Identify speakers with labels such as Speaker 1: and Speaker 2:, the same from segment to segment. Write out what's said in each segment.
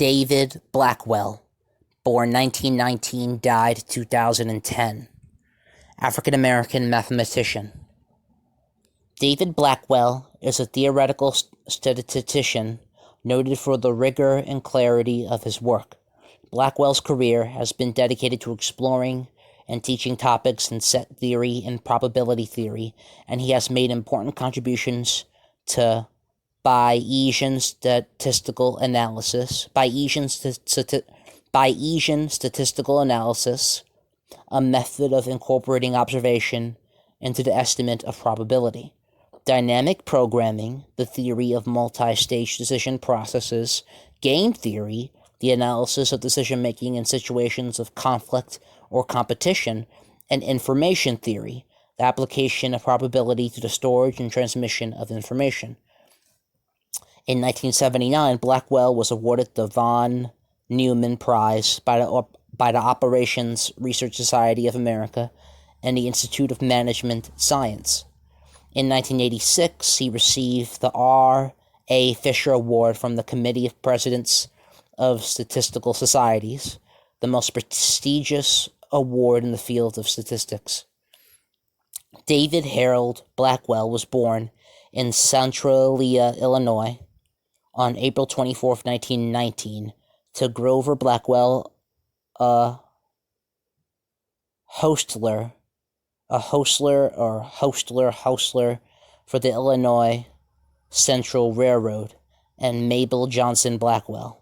Speaker 1: David Blackwell, born 1919, died 2010. African-American mathematician. David Blackwell is a theoretical statistician noted for the rigor and clarity of his work. Blackwell's career has been dedicated to exploring and teaching topics in set theory and probability theory, and he has made important contributions to Bayesian statistical analysis, a method of incorporating observation into the estimate of probability. Dynamic programming, the theory of multi-stage decision processes. Game theory, the analysis of decision-making in situations of conflict or competition. And information theory, the application of probability to the storage and transmission of information. In 1979, Blackwell was awarded the von Neumann Prize by the Operations Research Society of America and the Institute of Management Science. In 1986, he received the R. A. Fisher Award from the Committee of Presidents of Statistical Societies, the most prestigious award in the field of statistics. David Harold Blackwell was born in Centralia, Illinois, on April 24, 1919, to Grover Blackwell, a hostler for the Illinois Central Railroad, and Mabel Johnson Blackwell.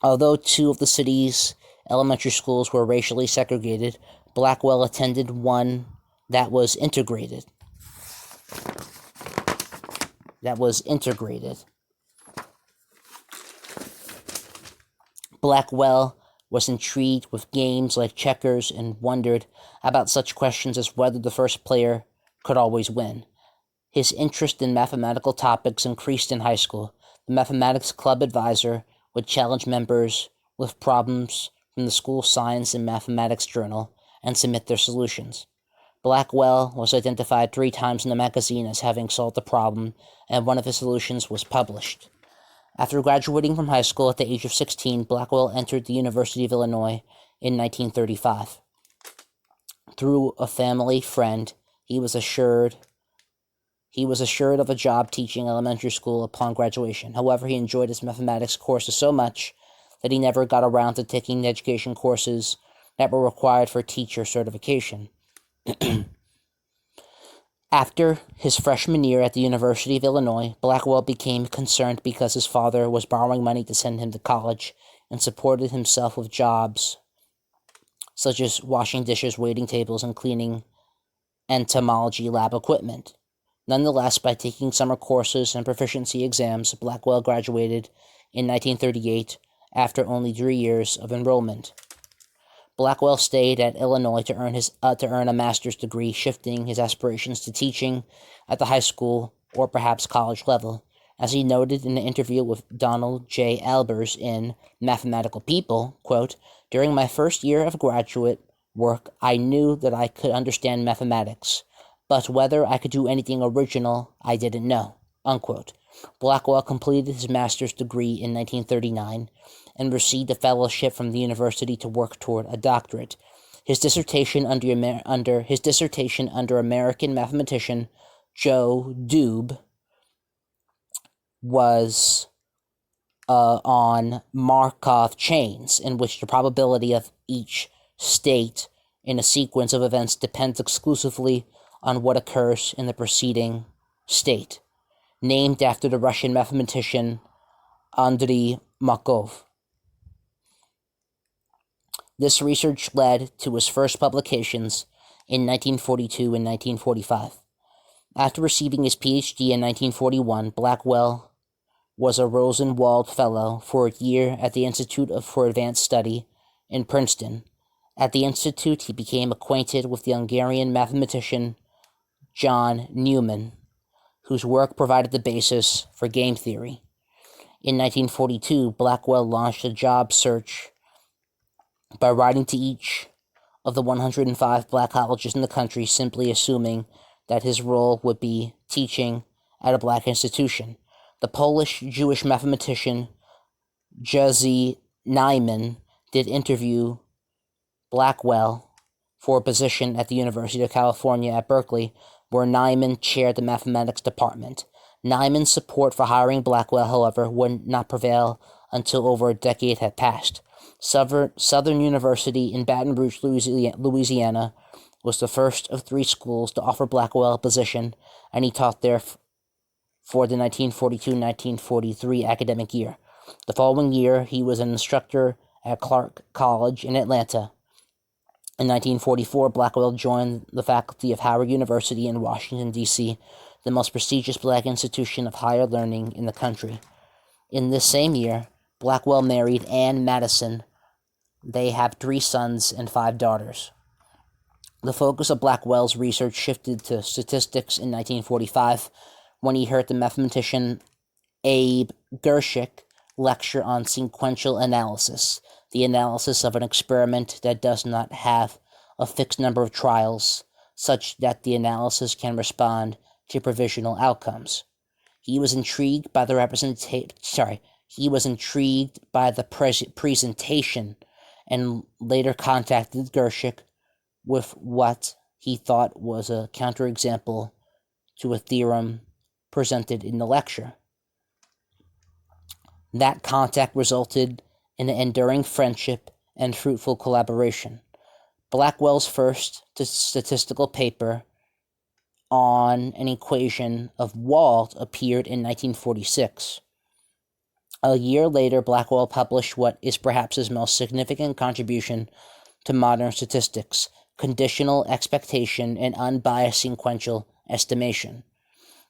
Speaker 1: Although two of the city's elementary schools were racially segregated, Blackwell attended one that was integrated. Blackwell was intrigued with games like checkers and wondered about such questions as whether the first player could always win. His interest in mathematical topics increased in high school. The mathematics club advisor would challenge members with problems from the school science and mathematics journal and submit their solutions. Blackwell was identified 3 times in the magazine as having solved the problem, and one of his solutions was published. After graduating from high school at the age of 16, Blackwell entered the University of Illinois in 1935. Through a family friend, he was assured of a job teaching elementary school upon graduation. However, he enjoyed his mathematics courses so much that he never got around to taking the education courses that were required for teacher certification. After his freshman year at the University of Illinois, Blackwell became concerned because his father was borrowing money to send him to college and supported himself with jobs such as washing dishes, waiting tables, and cleaning entomology lab equipment. Nonetheless, by taking summer courses and proficiency exams, Blackwell graduated in 1938 after only 3 years of enrollment. Blackwell stayed at Illinois to earn a master's degree, shifting his aspirations to teaching at the high school or perhaps college level. As he noted in an interview with Donald J. Albers in Mathematical People, quote, "During my first year of graduate work, I knew that I could understand mathematics, but whether I could do anything original, I didn't know," unquote. Blackwell completed his master's degree in 1939 and received a fellowship from the university to work toward a doctorate. His dissertation under American mathematician Joe Dube was on Markov chains, in which the probability of each state in a sequence of events depends exclusively on what occurs in the preceding state, named after the Russian mathematician Andrei Markov. This research led to his first publications in 1942 and 1945. After receiving his PhD in 1941, Blackwell was a Rosenwald Fellow for a year at the Institute for Advanced Study in Princeton. At the institute, he became acquainted with the Hungarian mathematician John Neumann, whose work provided the basis for game theory. In 1942, Blackwell launched a job search by writing to each of the 105 black colleges in the country, simply assuming that his role would be teaching at a black institution. The Polish-Jewish mathematician Jesse Nyman did interview Blackwell for a position at the University of California at Berkeley, where Nyman chaired the mathematics department. Nyman's support for hiring Blackwell, however, would not prevail until over a decade had passed. Southern University in Baton Rouge, Louisiana, was the first of 3 schools to offer Blackwell a position, and he taught there for the 1942-1943 academic year. The following year, he was an instructor at Clark College in Atlanta. In 1944, Blackwell joined the faculty of Howard University in Washington, D.C., the most prestigious black institution of higher learning in the country. In this same year, Blackwell married Anne Madison. They have 3 sons and 5 daughters. The focus of Blackwell's research shifted to statistics in 1945 when he heard the mathematician Abe Gershick lecture on sequential analysis, the analysis of an experiment that does not have a fixed number of trials, such that the analysis can respond to provisional outcomes. He was intrigued by the presentation and later contacted Gershick with what he thought was a counterexample to a theorem presented in the lecture. That contact resulted in an enduring friendship and fruitful collaboration. Blackwell's first statistical paper on an equation of Wald appeared in 1946. A year later, Blackwell published what is perhaps his most significant contribution to modern statistics, conditional expectation and unbiased sequential estimation.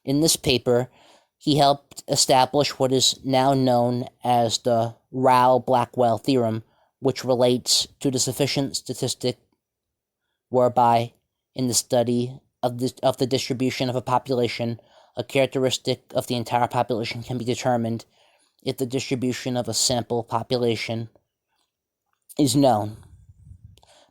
Speaker 1: In this paper, he helped establish what is now known as the Rao-Blackwell theorem, which relates to the sufficient statistic whereby, in the study of the distribution of a population, a characteristic of the entire population can be determined if the distribution of a sample population is known.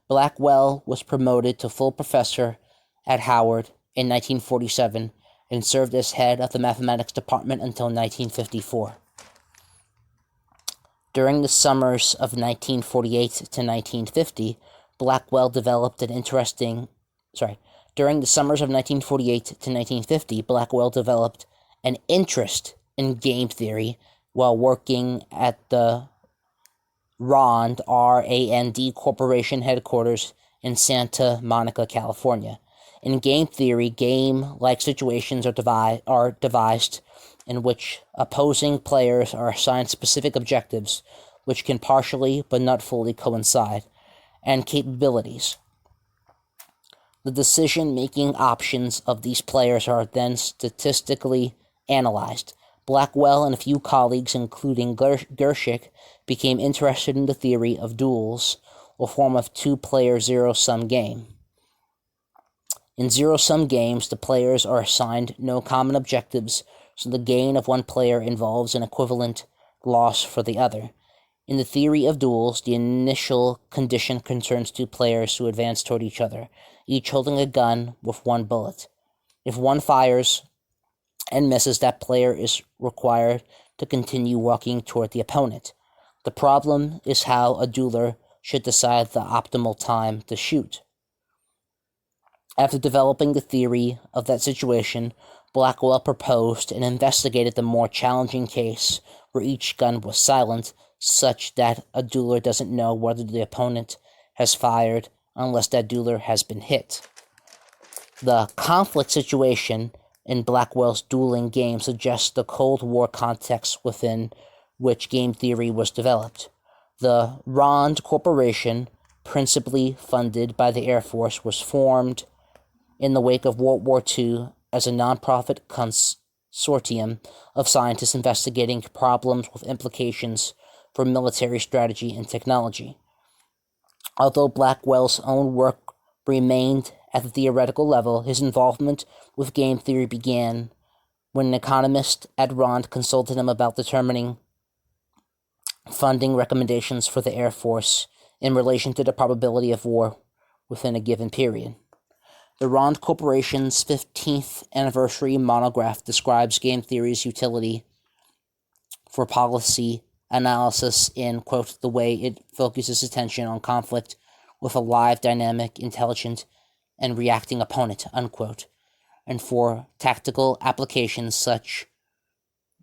Speaker 1: Blackwell was promoted to full professor at Howard in 1947 and served as head of the mathematics department until 1954. During the summers of 1948 to 1950, Blackwell developed an interest in game theory while working at the RAND Corporation headquarters in Santa Monica, California. In game theory, game-like situations are devised in which opposing players are assigned specific objectives, which can partially but not fully coincide, and capabilities. The decision-making options of these players are then statistically analyzed. Blackwell and a few colleagues, including Gershick, became interested in the theory of duels, a form of two-player zero-sum game. In zero-sum games, the players are assigned no common objectives, so the gain of one player involves an equivalent loss for the other. In the theory of duels, the initial condition concerns 2 players who advance toward each other, each holding a gun with 1 bullet. If one fires and misses, that player is required to continue walking toward the opponent. The problem is how a dueler should decide the optimal time to shoot. After developing the theory of that situation, Blackwell proposed and investigated the more challenging case where each gun was silent, such that a dueler doesn't know whether the opponent has fired unless that dueler has been hit. The conflict situation in Blackwell's dueling game suggests the Cold War context within which game theory was developed. The RAND Corporation, principally funded by the Air Force, was formed in the wake of World War II as a nonprofit consortium of scientists investigating problems with implications for military strategy and technology. Although Blackwell's own work remained at the theoretical level, his involvement with game theory began when an economist at RAND consulted him about determining funding recommendations for the Air Force in relation to the probability of war within a given period. The RAND Corporation's 15th anniversary monograph describes game theory's utility for policy analysis in, quote, the way it focuses attention on conflict with a live, dynamic, intelligent, and reacting opponent, unquote, and for tactical applications such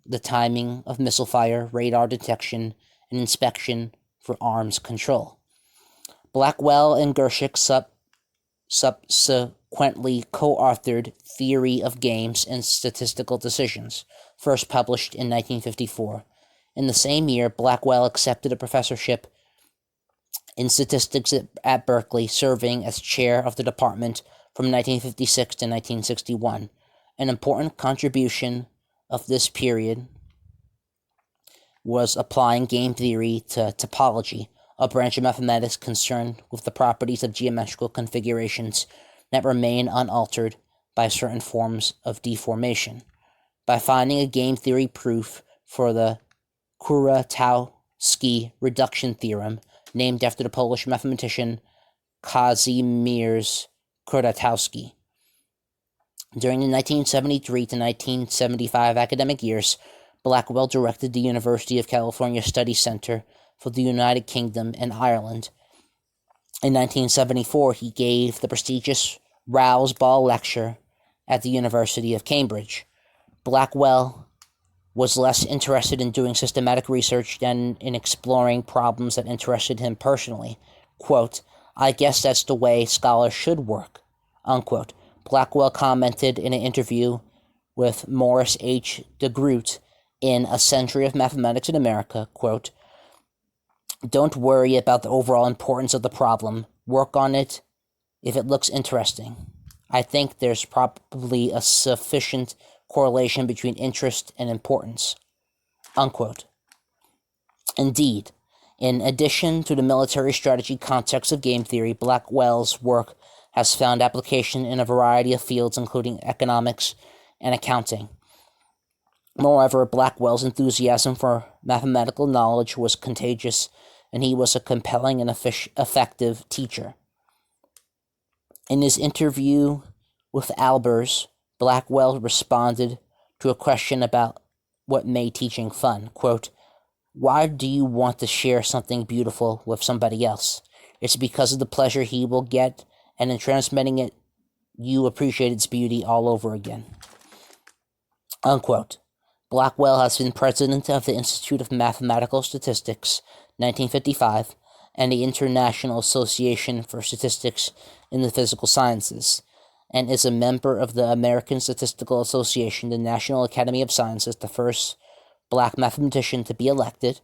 Speaker 1: the timing of missile fire, radar detection, and inspection for arms control. Blackwell and Gershik subsequently co-authored Theory of Games and Statistical Decisions, first published in 1954. In the same year, Blackwell accepted a professorship in statistics at Berkeley, serving as chair of the department from 1956 to 1961. An important contribution of this period was applying game theory to topology, a branch of mathematics concerned with the properties of geometrical configurations that remain unaltered by certain forms of deformation. By finding a game theory proof for the Kuratowski reduction theorem, named after the Polish mathematician Kazimierz Kuratowski. During the 1973 to 1975 academic years, Blackwell directed the University of California Study Center for the United Kingdom and Ireland. In 1974, he gave the prestigious Rouse Ball Lecture at the University of Cambridge. Blackwell was less interested in doing systematic research than in exploring problems that interested him personally. Quote, "I guess that's the way scholars should work," unquote. Blackwell commented in an interview with Morris H. DeGroot in A Century of Mathematics in America, quote, "Don't worry about the overall importance of the problem. Work on it if it looks interesting. I think there's probably a sufficient correlation between interest and importance," unquote. Indeed, in addition to the military strategy context of game theory, Blackwell's work has found application in a variety of fields, including economics and accounting. Moreover, Blackwell's enthusiasm for mathematical knowledge was contagious, and he was a compelling and effective teacher. In his interview with Albers, Blackwell responded to a question about what made teaching fun. Quote, "Why do you want to share something beautiful with somebody else? It's because of the pleasure he will get, and in transmitting it, you appreciate its beauty all over again." Unquote. Blackwell has been president of the Institute of Mathematical Statistics, 1955, and the International Association for Statistics in the Physical Sciences, and is a member of the American Statistical Association, the National Academy of Sciences, the first black mathematician to be elected,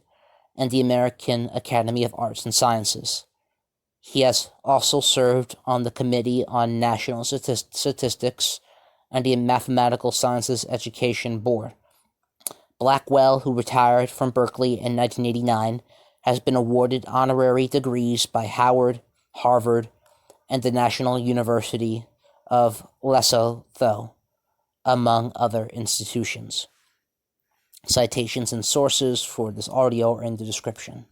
Speaker 1: and the American Academy of Arts and Sciences. He has also served on the Committee on National Statistics and the Mathematical Sciences Education Board. Blackwell, who retired from Berkeley in 1989, has been awarded honorary degrees by Howard, Harvard, and the National University of Lesotho, among other institutions. Citations and sources for this audio are in the description.